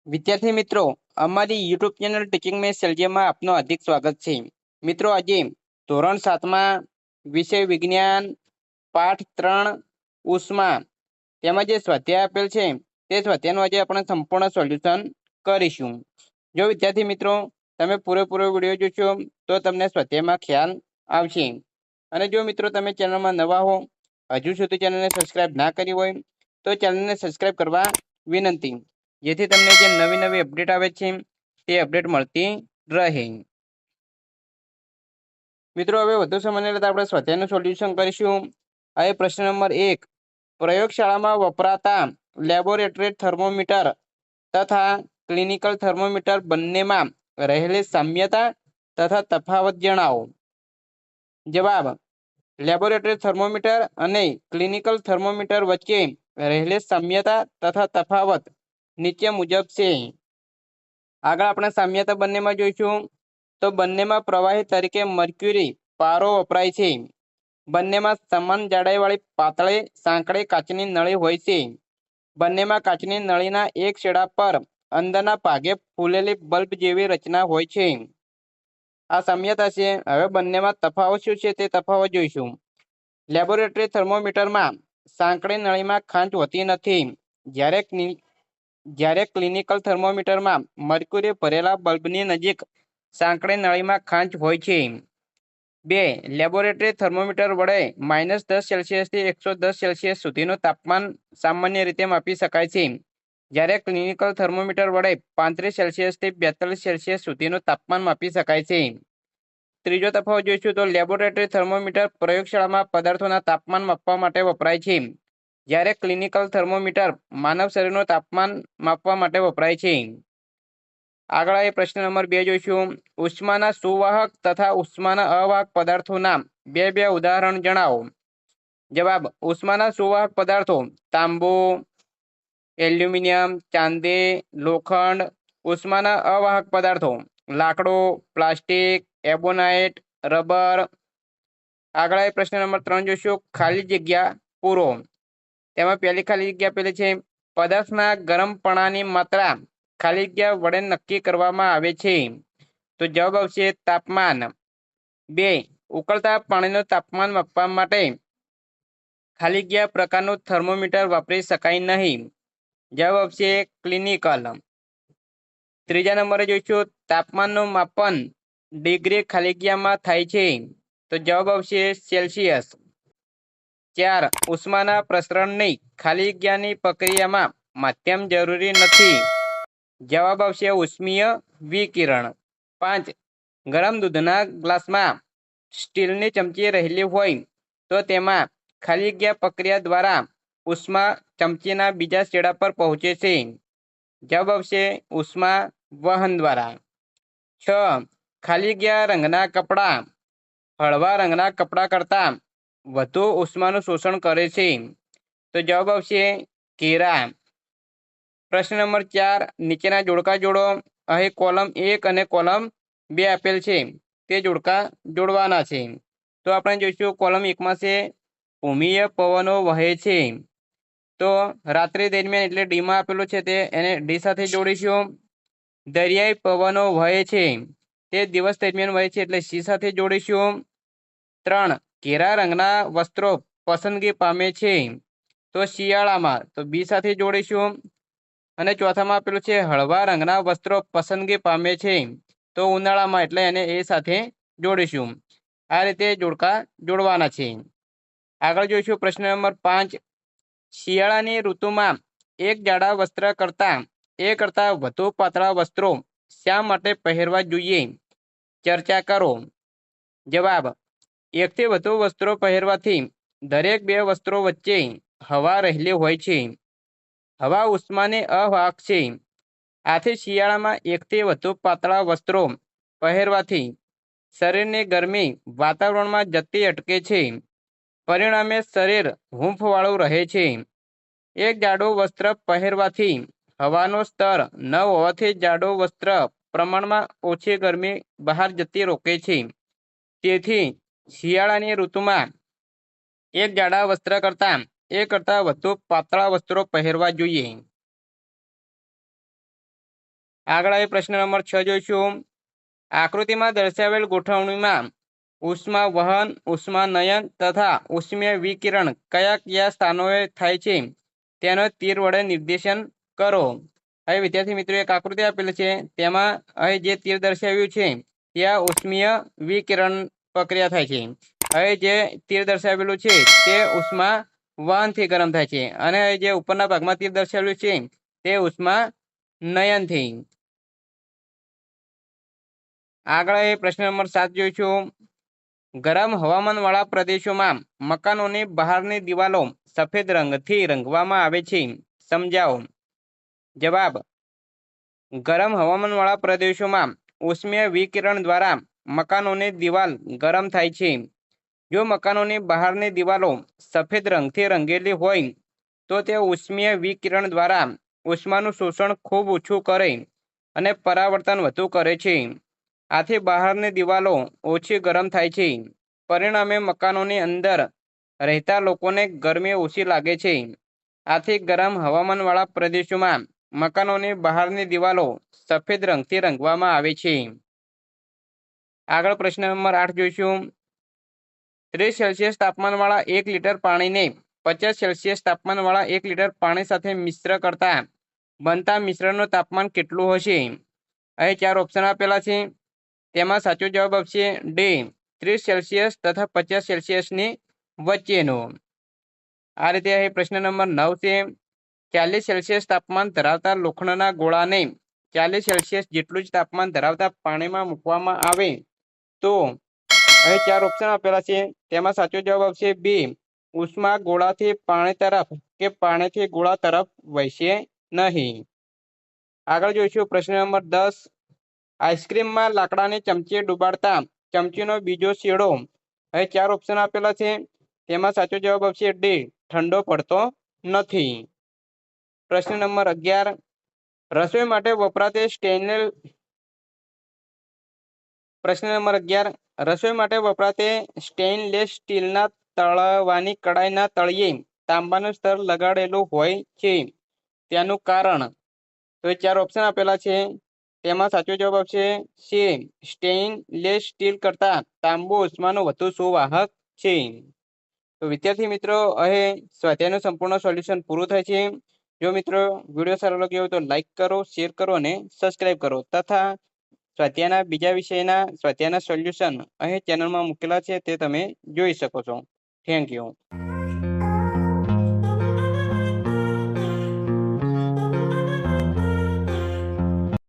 વિદ્યાર્થી મિત્રો, અમારી યુટ્યુબ ચેનલ ટીચિંગ મેં સેલ્જિયમમાં આપનું હાર્દિક સ્વાગત છે. મિત્રો, આજે ધોરણ 7માં વિષય વિજ્ઞાન પાઠ 3 ઉષ્મા તેમાં જે સ્વાધ્યાય આપેલ છે તે સ્વાધ્યાયનું આજે આપણે સંપૂર્ણ સોલ્યુશન કરીશું. જો વિદ્યાર્થી મિત્રો તમે પૂરેપૂરો વિડીયો જોશો તો તમને સ્વાધ્યાયમાં ખ્યાલ આવશે. અને જો મિત્રો તમે ચેનલમાં નવા હો, હજુ સુધી ચેનલને સબસ્ક્રાઇબ ના કરી હોય તો ચેનલને સબસ્ક્રાઇબ કરવા વિનંતી, જેથી તમને જે નવી નવી અપડેટ આવે છે તે અપડેટ મળતી રહે. મિત્રો, હવે વધુ સમય લેતા આપણે સ્વાધ્યાયનું સોલ્યુશન કરીશું. હવે પ્રશ્ન નંબર 1, પ્રયોગશાળામાં વપરાતા લેબોરેટરી થર્મોમીટર તથા ક્લિનિકલ થર્મોમીટર બંનેમાં રહેલી સામ્યતા તથા તફાવત જણાવો. જવાબ: લેબોરેટરી થર્મોમીટર અને ક્લિનિકલ થર્મોમીટર વચ્ચે રહેલી સામ્યતા તથા તફાવત નીચે મુજબ છે. આગળ આપણે સામ્યતા બંનેમાં જોઈશું તો બંનેમાં પ્રવાહી તરીકે મર્ક્યુરી પારો વપરાય છે. બંનેમાં સમાન જાડાઈવાળી પાતળી સાંકડી કાચની નળી હોય છે. બંનેમાં કાચની નળીના એક છેડા પર અંદરના ભાગે ફૂલેલી બલ્બ જેવી રચના હોય છે. આ સામ્યતા છે. હવે બંનેમાં તફાવત શું છે તે તફાવત જોઈશું. લેબોરેટરી થર્મોમીટરમાં સાંકડી નળીમાં ખાંચ હોતી નથી, જ્યારે ક્લિનિકલ થર્મોમીટરમાં મર્ક્યુરી ભરેલા બલ્બની નજીક સાંકડી નળીમાં ખાંચ હોય છે. 2. લેબોરેટરી થર્મોમીટર વડે -10°થી 110°C સુધીનું તાપમાન સામાન્ય રીતે માપી શકાય છે, જ્યારે ક્લિનિકલ થર્મોમીટર વડે 35°થી 42°C સુધીનું તાપમાન માપી શકાય છે. ત્રીજો તફાવત જોઈશું તો લેબોરેટરી થર્મોમીટર પ્રયોગશાળામાં પદાર્થોના તાપમાન માપવા માટે વપરાય છે, જ્યારે ક્લિનિકલ થર્મોમીટર માનવ શરીરનું તાપમાન માપવા માટે વપરાય છે. આગળ એ પ્રશ્ન નંબર 2 જોઈશું. ઉષ્માના સુવાહક તથા ઉષ્માના અવાહક પદાર્થોના બે ઉદાહરણ જણાવો. જવાબ: ઉષ્માના સુવાહક પદાર્થો તાંબુ, એલ્યુમિનિયમ, ચાંદી, લોખંડ. ઉષ્માના અવાહક પદાર્થો લાકડું, પ્લાસ્ટિક, એબોનાઇટ, રબર. આગળ પ્રશ્ન નંબર 3 જોઈશું. ખાલી જગ્યા પૂરો. તેમાં પહેલી ખાલી જગ્યા પેલી છે, પદાર્થના ગરમપણાની માત્રા ખાલી જગ્યા વડે નક્કી કરવામાં આવે છે. તો જવાબ આવશે તાપમાન. 2. ઉકળતા પાણીનું તાપમાન માપવા માટે ખાલી જગ્યા પ્રકારનું થર્મોમીટર વાપરી શકાય નહીં. જવાબ આવશે ક્લિનિકલ. ત્રીજા નંબરે જોઈશું. તાપમાનનું માપન ડિગ્રી ખાલી જગ્યામાં થાય છે. તો જવાબ આવશે સેલ્સિયસ. 4. ઉષ્માના પ્રસરણની ખાલી જગ્યાની પ્રક્રિયામાં માધ્યમ જરૂરી નથી. જવાબ આવશે ઉષ્મીય વિકિરણ. 5. ગરમ દૂધના ગ્લાસમાં સ્ટીલની ચમચી રહેલી હોય તો તેમાં ખાલી જગ્યા પ્રક્રિયા દ્વારા ઉષ્મા ચમચીના બીજા છેડા પર પહોંચે છે. જવાબ આવશે ઉષ્મા વહન દ્વારા. 6. ખાલી જગ્યા રંગના કપડાં હળવા રંગના કપડાં કરતાં વધુ ઉષ્માનું શોષણ કરે છે. તો જવાબ આવશે કેરા. પ્રશ્ન નંબર 4, નીચેના જોડકા જોડો. અહીં કોલમ 1 અને કોલમ 2 આપેલ છે, તે જોડકા જોડવાના છે. તો આપણે જોઈશું કોલમ 1માં છે ભૂમિય પવનો વહે છે. તો રાત્રિ દરમિયાન એટલે ડીમાં આપેલું છે તે એને ડી સાથે જોડીશું. દરિયાઈ પવનો વહે છે તે દિવસ દરમિયાન વહે છે એટલે સી સાથે જોડીશું. 3. ઘેરા રંગના વસ્ત્રો પસંદગી પામે છે તો શિયાળામાં, તો બી સાથે જોડીશું. અને ચોથામાં આપેલું છે હળવા રંગના વસ્ત્રો પસંદગી પામે છે તો ઉનાળામાં, એટલે એને એ સાથે જોડીશું. આ રીતે જોડકા જોડવાના છે. આગળ જોઈશું પ્રશ્ન નંબર 5. શિયાળાની ઋતુમાં એક જાડા વસ્ત્ર કરતાં વધુ પાતળા વસ્ત્રો શા માટે પહેરવા જોઈએ? ચર્ચા કરો. જવાબ: એકથી વધુ વસ્ત્રો પહેરવાથી દરેક બે વસ્ત્રો વચ્ચે હવા રહેલી હોય છે. હવા ઉષ્માની અવાહક છે. આથી શિયાળામાં એકથી વધુ પાતળા વસ્ત્રો પહેરવાથી શરીરની ગરમી વાતાવરણમાં જતી અટકે છે. પરિણામે શરીર હૂંફવાળું રહે છે. એક જાડું વસ્ત્ર પહેરવાથી હવાનું સ્તર ન હોવાથી જાડું વસ્ત્ર પ્રમાણમાં ઓછી ગરમી બહાર જતી રોકે છે. તેથી શિયાળાની ઋતુમાં એક જાડા વસ્ત્ર કરતાં વધુ પાતળા વસ્ત્રો પહેરવા જોઈએ. આગળ હવે પ્રશ્ન નંબર 6 જોઈશું. આકૃતિમાં દર્શાવેલ ગોઠવણીમાં ઉષ્મા વહન, ઉષ્મા નયન તથા ઉષ્મીય વિકિરણ કયા કયા સ્થાનોએ થાય છે તેનો તીર વડે નિર્દેશન કરો. હવે વિદ્યાર્થી મિત્રો એક આકૃતિ આપેલી છે, તેમાં અહીં જે તીર દર્શાવ્યું છે ત્યાં ઉષ્મીય વિકિરણ પ્રક્રિયા થાય છે. હવે જે તીર દર્શાવેલું છે તે ઉષ્મા વહનથી ગરમ થાય છે અને જે ઉપરના ભાગમાં તીર દર્શાવેલું છે તે ઉષ્મા નયનથી. આગળ પ્રશ્ન નંબર 7 જોઈશું. ગરમ હવામાન વાળા પ્રદેશોમાં મકાનોની બહારની દિવાલો સફેદ રંગથી રંગવામાં આવે છે. સમજાવો. જવાબ. ગરમ હવામાન વાળા પ્રદેશોમાં ઉષ્મીય વિકિરણ દ્વારા મકાનોની દિવાલ ગરમ થાય છે. જો મકાનોની બહારની દિવાલો સફેદ રંગથી રંગેલી હોય તો તે ઉષ્મીય વિકિરણ દ્વારા ઉષ્માનું શોષણ ખૂબ ઓછું કરે અને પરાવર્તન વધુ કરે છે. આથી બહારની દિવાલો ઓછી ગરમ થાય છે. પરિણામે મકાનોની અંદર રહેતા લોકોને ગરમી ઓછી લાગે છે. આથી ગરમ હવામાનવાળા પ્રદેશોમાં મકાનોની બહારની દિવાલો સફેદ રંગથી રંગવામાં આવે છે. આગળ પ્રશ્ન નંબર 8 જોઈશું. 30 સેલ્સિયસ તાપમાનવાળા 1 લીટર પાણીને 50 સેલ્સિયસ તાપમાનવાળા 1 લીટર પાણી સાથે મિશ્ર કરતા બનતા મિશ્રણનું તાપમાન કેટલું હશે? અહીં 4 ઓપ્શન આપેલા છે. તેમાં સાચો જવાબ આવશે ડી, 30 સેલ્સિયસ તથા 50 સેલ્સિયસની વચ્ચેનો. આ રીતે અહીં પ્રશ્ન નંબર 9 છે. 40 સેલ્સિયસ તાપમાન ધરાવતા લોખંડના ગોળાને 40 સેલ્સિયસ જેટલું જ તાપમાન ધરાવતા પાણીમાં મૂકવામાં આવે તો અહીં 4 ઓપ્શન આપેલા છે. તેમાં સાચો જવાબ આવશે બી, ઉષ્મા ગોળાથી પાણી તરફ કે પાણીથી ગોળા તરફ વહેશે નહીં. આગળ જોઈશું પ્રશ્ન નંબર 10. આઈસ્ક્રીમમાં લાકડાની ચમચી ડુબાડતા ચમચીનો બીજો છેડો. અહીં 4 ઓપ્શન આપેલા છે. તેમાં સાચો જવાબ આવશે ડી, ઠંડો પડતો નથી. પ્રશ્ન નંબર 11. રસોઈ માટે વપરાતી સ્ટેનલેસ સ્ટીલના તળવાની કડાઈના તળિયે તાંબાનું સ્તર લગાડેલું હોય છે. તેનું કારણ. તો 4 ઓપ્શન આપેલા છે. તેમાં સાચો જવાબ આવશે સી, સ્ટેનલેસ સ્ટીલ કરતા તાંબુ ઉષ્માનું વધુ સુવાહક છે. તો વિદ્યાર્થી મિત્રો અહીં સ્વાધ્યાયનું સંપૂર્ણ સોલ્યુશન પૂરું થાય છે. જો મિત્રો વિડીયો સારો લાગ્યો હોય તો લાઈક કરો, શેર કરો અને સબસ્ક્રાઈબ કરો તથા સ્વાધ્યાયના બીજા વિષયના સ્વાધ્યાયના સોલ્યુશન અહીં ચેનલમાં મૂકેલા છે તે તમે જોઈ શકો છો. Thank you.